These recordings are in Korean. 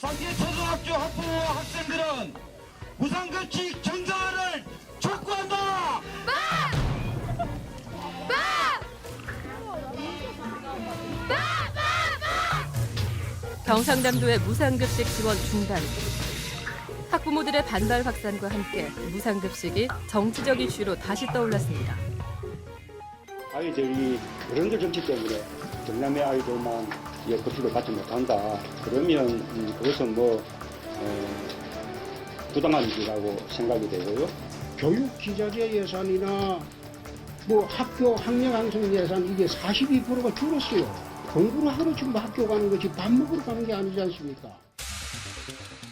상계 초등학교 학부모와 학생들은 무상급식 전가를 촉구한다. 경상남도의 무상급식 지원 중단. 학부모들의 반발 확산과 함께 무상급식이 정치적 이슈로 다시 떠올랐습니다. 아이들이 어른들 정치 때문에 경남의 아이들만 급식을 받지 못한다. 그러면 그것은 부당한 일이라고 생각이 되고요. 교육 기자재 예산이나 학교 학력 양성 예산 이게 42%가 줄었어요. 공부를 하러 지금 학교 가는 거지 밥 먹으러 가는 게 아니지 않습니까?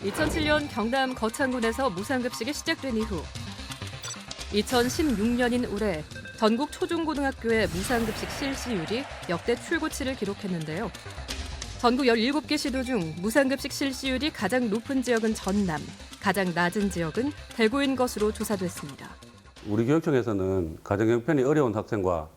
2007년 경남 거창군에서 무상급식이 시작된 이후 2016년인 올해 전국 초중고등학교의 무상급식 실시율이 역대 최고치를 기록했는데요. 전국 17개 시도 중 무상급식 실시율이 가장 높은 지역은 전남, 가장 낮은 지역은 대구인 것으로 조사됐습니다. 우리 교육청에서는 가정 형편이 어려운 학생과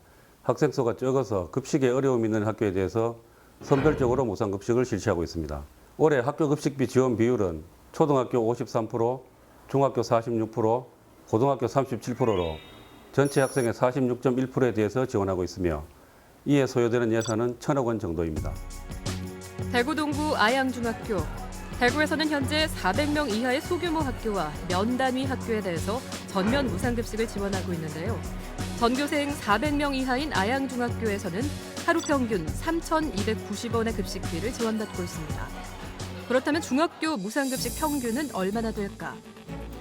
학생 수가 적어서 급식에 어려움이 있는 학교에 대해서 선별적으로 무상급식을 실시하고 있습니다. 올해 학교 급식비 지원 비율은 초등학교 53%, 중학교 46%, 고등학교 37%로 전체 학생의 46.1%에 대해서 지원하고 있으며 이에 소요되는 예산은 1,000억 원 정도입니다. 대구 동구 아양중학교. 대구에서는 현재 400명 이하의 소규모 학교와 면 단위 학교에 대해서 전면 무상급식을 지원하고 있는데요. 전교생 400명 이하인 아양중학교에서는 하루 평균 3,290원의 급식비를 지원받고 있습니다. 그렇다면 중학교 무상급식 평균은 얼마나 될까?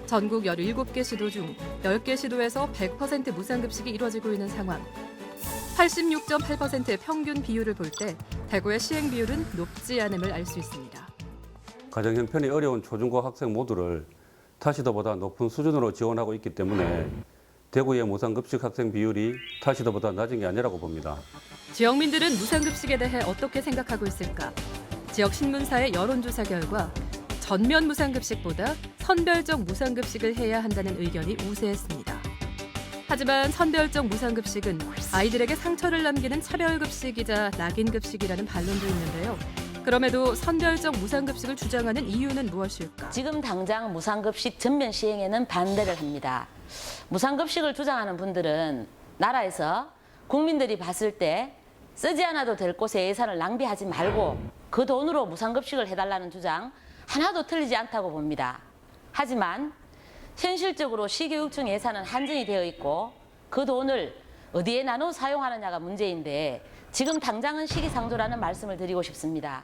전국 17개 시도 중 10개 시도에서 100% 무상급식이 이루어지고 있는 상황. 86.8%의 평균 비율을 볼 때 대구의 시행 비율은 높지 않음을 알 수 있습니다. 가정 형편이 어려운 초중고 학생 모두를 타시도보다 높은 수준으로 지원하고 있기 때문에 대구의 무상급식 학생 비율이 타시도보다 낮은 게 아니라고 봅니다. 지역민들은 무상급식에 대해 어떻게 생각하고 있을까? 지역 신문사의 여론조사 결과 전면 무상급식보다 선별적 무상급식을 해야 한다는 의견이 우세했습니다. 하지만 선별적 무상급식은 아이들에게 상처를 남기는 차별급식이자 낙인급식이라는 반론도 있는데요. 그럼에도 선별적 무상급식을 주장하는 이유는 무엇일까? 지금 당장 무상급식 전면 시행에는 반대를 합니다. 무상급식을 주장하는 분들은 나라에서 국민들이 봤을 때 쓰지 않아도 될 곳에 예산을 낭비하지 말고 그 돈으로 무상급식을 해달라는 주장 하나도 틀리지 않다고 봅니다. 하지만 현실적으로 시교육청 예산은 한정이 되어 있고 그 돈을 어디에 나눠 사용하느냐가 문제인데 지금 당장은 시기상조라는 말씀을 드리고 싶습니다.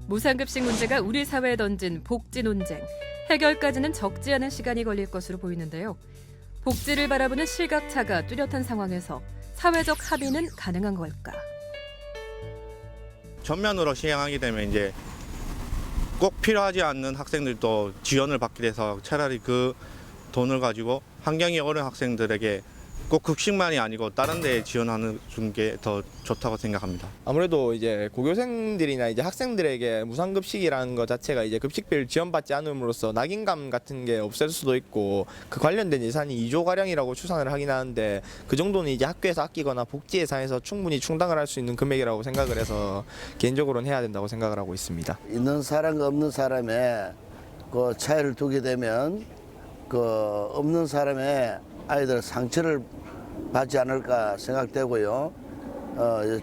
무상급식 문제가 우리 사회에 던진 복지 논쟁. 해결까지는 적지 않은 시간이 걸릴 것으로 보이는데요. 복지를 바라보는 시각차가 뚜렷한 상황에서 사회적 합의는 가능한 걸까? 전면으로 시행하게 되면 이제 꼭 필요하지 않는 학생들도 지원을 받게 돼서 차라리 그 돈을 가지고 환경이 어려운 학생들에게 꼭 급식만이 아니고 다른 데 지원하는 게 더 좋다고 생각합니다. 아무래도 이제 고교생들이나 이제 학생들에게 무상급식이라는 것 자체가 이제 급식비를 지원받지 않음으로써 낙인감 같은 게 없을 수도 있고 그 관련된 예산이 2조 가량이라고 추산을 하긴 하는데 그 정도는 이제 학교에서 아끼거나 복지 예산에서 충분히 충당을 할 수 있는 금액이라고 생각을 해서 개인적으로는 해야 된다고 생각을 하고 있습니다. 있는 사람과 없는 사람의 그 차이를 두게 되면 그 없는 사람의 아이들 상처를 받지 않을까 생각되고요.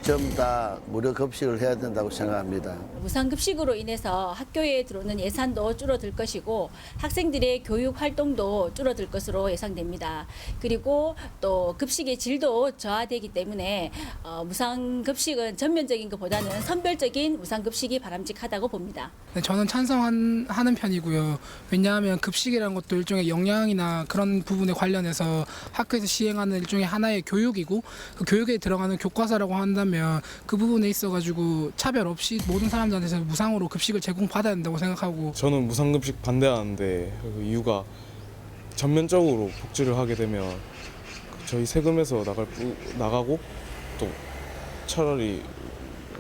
전부 다 무료 급식을 해야 된다고 생각합니다. 무상급식으로 인해서 학교에 들어오는 예산도 줄어들 것이고 학생들의 교육 활동도 줄어들 것으로 예상됩니다. 그리고 또 급식의 질도 저하되기 때문에 무상급식은 전면적인 것보다는 선별적인 무상급식이 바람직하다고 봅니다. 저는 찬성하는 편이고요. 왜냐하면 급식이라는 것도 일종의 영양이나 그런 부분에 관련해서 학교에서 시행하는 일종의 하나의 교육이고 그 교육에 들어가는 교과서라고 한다면 그 부분에 있어가지고 차별 없이 모든 사람들한테 무상으로 급식을 제공받아야 된다고 생각하고 저는 무상급식 반대하는데 그 이유가 전면적으로 복지를 하게 되면 저희 세금에서 나가고 또 차라리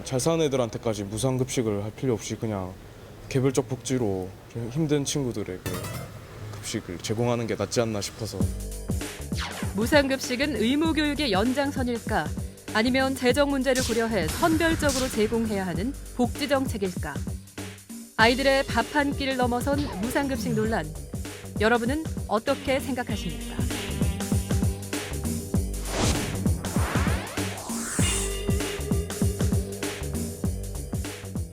잘 사는 애들한테까지 무상급식을 할 필요 없이 그냥 개별적 복지로 좀 힘든 친구들에게 급식을 제공하는 게 낫지 않나 싶어서. 무상급식은 의무교육의 연장선일까? 아니면 재정 문제를 고려해 선별적으로 제공해야 하는 복지정책일까? 아이들의 밥 한 끼를 넘어선 무상급식 논란. 여러분은 어떻게 생각하십니까?